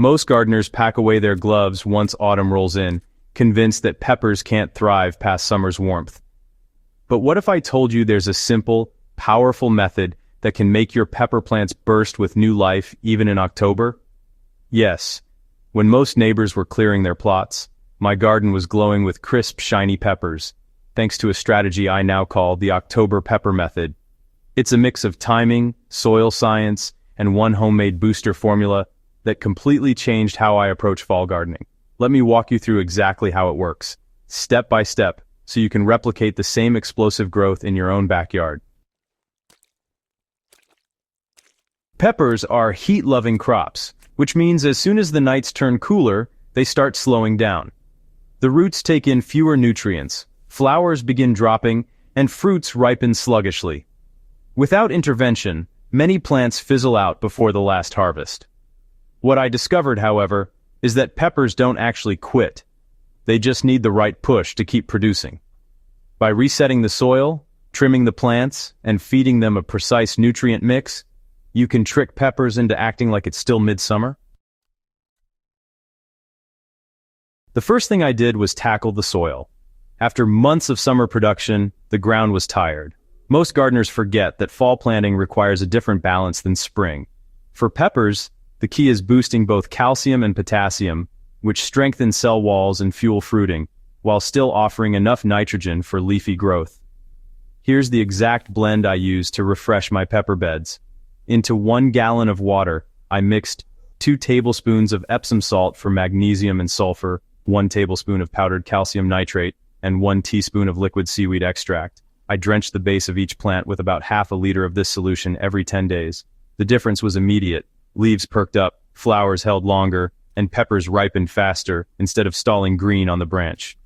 Most gardeners pack away their gloves once autumn rolls in, convinced that peppers can't thrive past summer's warmth. But what if I told you there's a simple, powerful method that can make your pepper plants burst with new life even in October? Yes. When most neighbors were clearing their plots, my garden was glowing with crisp, shiny peppers, thanks to a strategy I now call the October pepper method. It's a mix of timing, soil science, and one homemade booster formula that completely changed how I approach fall gardening. Let me walk you through exactly how it works, step by step, so you can replicate the same explosive growth in your own backyard. Peppers are heat-loving crops, which means as soon as the nights turn cooler, they start slowing down. The roots take in fewer nutrients, flowers begin dropping, and fruits ripen sluggishly. Without intervention, many plants fizzle out before the last harvest. What I discovered, however, is that peppers don't actually quit. They just need the right push to keep producing. By resetting the soil, trimming the plants, and feeding them a precise nutrient mix, you can trick peppers into acting like it's still midsummer. The first thing I did was tackle the soil. After months of summer production, the ground was tired. Most gardeners forget that fall planting requires a different balance than spring. For peppers, the key is boosting both calcium and potassium, which strengthen cell walls and fuel fruiting, while still offering enough nitrogen for leafy growth. Here's the exact blend I used to refresh my pepper beds. Into 1 gallon of water, I mixed 2 tablespoons of Epsom salt for magnesium and sulfur, 1 tablespoon of powdered calcium nitrate, and 1 teaspoon of liquid seaweed extract. I drenched the base of each plant with about half a liter of this solution every 10 days. The difference was immediate. Leaves perked up, flowers held longer, and peppers ripened faster instead of stalling green on the branch.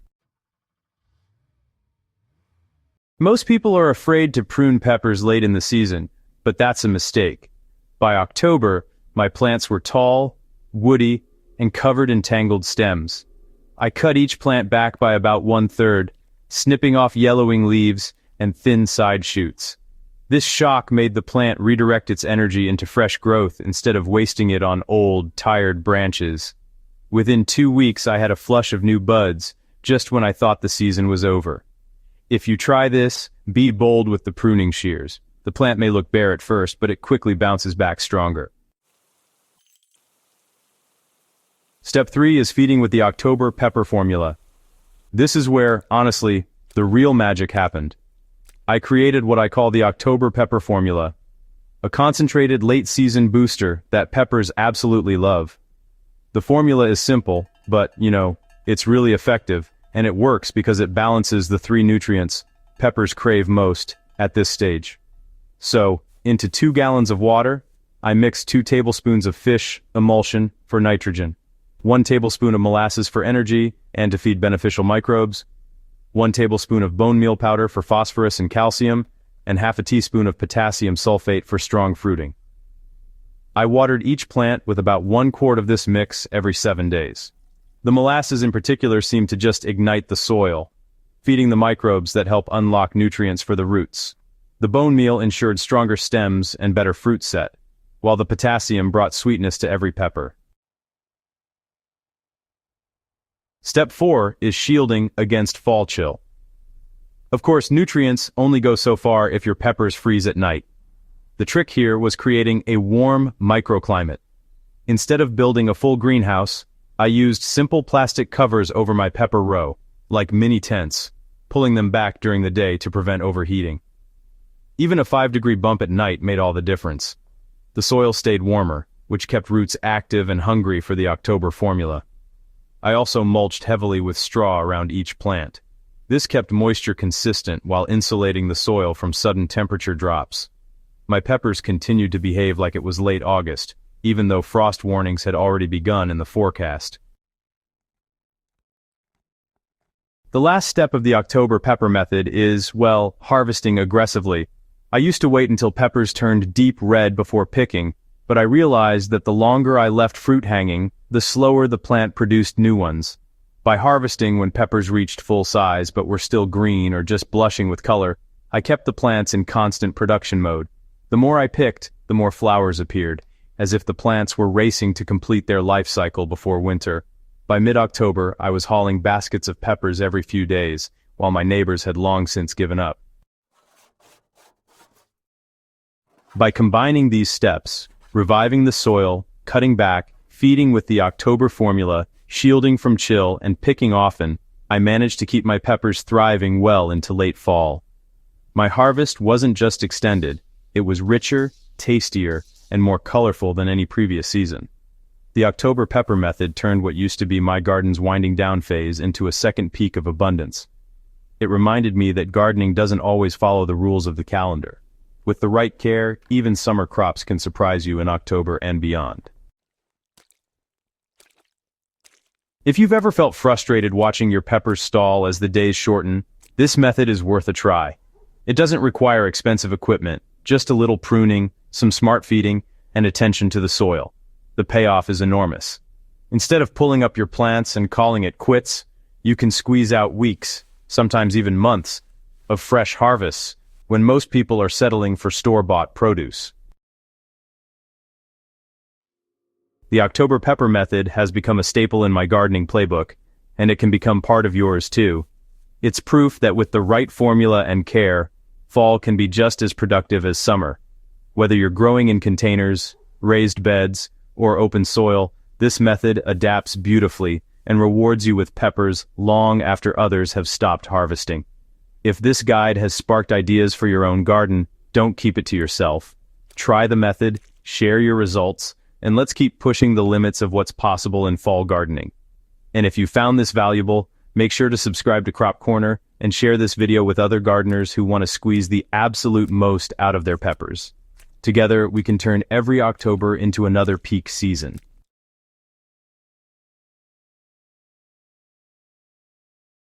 Most people are afraid to prune peppers late in the season, but that's a mistake. By October, my plants were tall, woody, and covered in tangled stems. I cut each plant back by about 1/3, snipping off yellowing leaves and thin side shoots. This shock made the plant redirect its energy into fresh growth instead of wasting it on old, tired branches. Within 2 weeks, I had a flush of new buds, just when I thought the season was over. If you try this, be bold with the pruning shears. The plant may look bare at first, but it quickly bounces back stronger. Step 3 is feeding with the October pepper formula. This is where, honestly, the real magic happened. I created what I call the October pepper formula, a concentrated late-season booster that peppers absolutely love. The formula is simple, but, it's really effective, and it works because it balances the 3 nutrients peppers crave most at this stage. So, into 2 gallons of water, I mixed 2 tablespoons of fish emulsion for nitrogen, 1 tablespoon of molasses for energy and to feed beneficial microbes, 1 tablespoon of bone meal powder for phosphorus and calcium, and half a teaspoon of potassium sulfate for strong fruiting. I watered each plant with about 1 quart of this mix every 7 days. The molasses in particular seemed to just ignite the soil, feeding the microbes that help unlock nutrients for the roots. The bone meal ensured stronger stems and better fruit set, while the potassium brought sweetness to every pepper. Step 4 is shielding against fall chill. Of course, nutrients only go so far if your peppers freeze at night. The trick here was creating a warm microclimate. Instead of building a full greenhouse, I used simple plastic covers over my pepper row, like mini tents, pulling them back during the day to prevent overheating. Even a 5-degree bump at night made all the difference. The soil stayed warmer, which kept roots active and hungry for the October formula. I also mulched heavily with straw around each plant. This kept moisture consistent while insulating the soil from sudden temperature drops. My peppers continued to behave like it was late August, even though frost warnings had already begun in the forecast. The last step of the October pepper method is, harvesting aggressively. I used to wait until peppers turned deep red before picking, but I realized that the longer I left fruit hanging, the slower the plant produced new ones. By harvesting when peppers reached full size but were still green or just blushing with color, I kept the plants in constant production mode. The more I picked, the more flowers appeared, as if the plants were racing to complete their life cycle before winter. By mid-October, I was hauling baskets of peppers every few days, while my neighbors had long since given up. By combining these steps, reviving the soil, cutting back, feeding with the October formula, shielding from chill, and picking often, I managed to keep my peppers thriving well into late fall. My harvest wasn't just extended, it was richer, tastier, and more colorful than any previous season. The October pepper method turned what used to be my garden's winding down phase into a second peak of abundance. It reminded me that gardening doesn't always follow the rules of the calendar. With the right care, even summer crops can surprise you in October and beyond. If you've ever felt frustrated watching your peppers stall as the days shorten, this method is worth a try. It doesn't require expensive equipment, just a little pruning, some smart feeding, and attention to the soil. The payoff is enormous. Instead of pulling up your plants and calling it quits, you can squeeze out weeks, sometimes even months, of fresh harvests when most people are settling for store-bought produce. The October pepper method has become a staple in my gardening playbook, and it can become part of yours too. It's proof that with the right formula and care, fall can be just as productive as summer. Whether you're growing in containers, raised beds, or open soil, this method adapts beautifully and rewards you with peppers long after others have stopped harvesting. If this guide has sparked ideas for your own garden, don't keep it to yourself. Try the method, share your results, and let's keep pushing the limits of what's possible in fall gardening. And if you found this valuable, make sure to subscribe to Crop Corner and share this video with other gardeners who want to squeeze the absolute most out of their peppers. Together, we can turn every October into another peak season.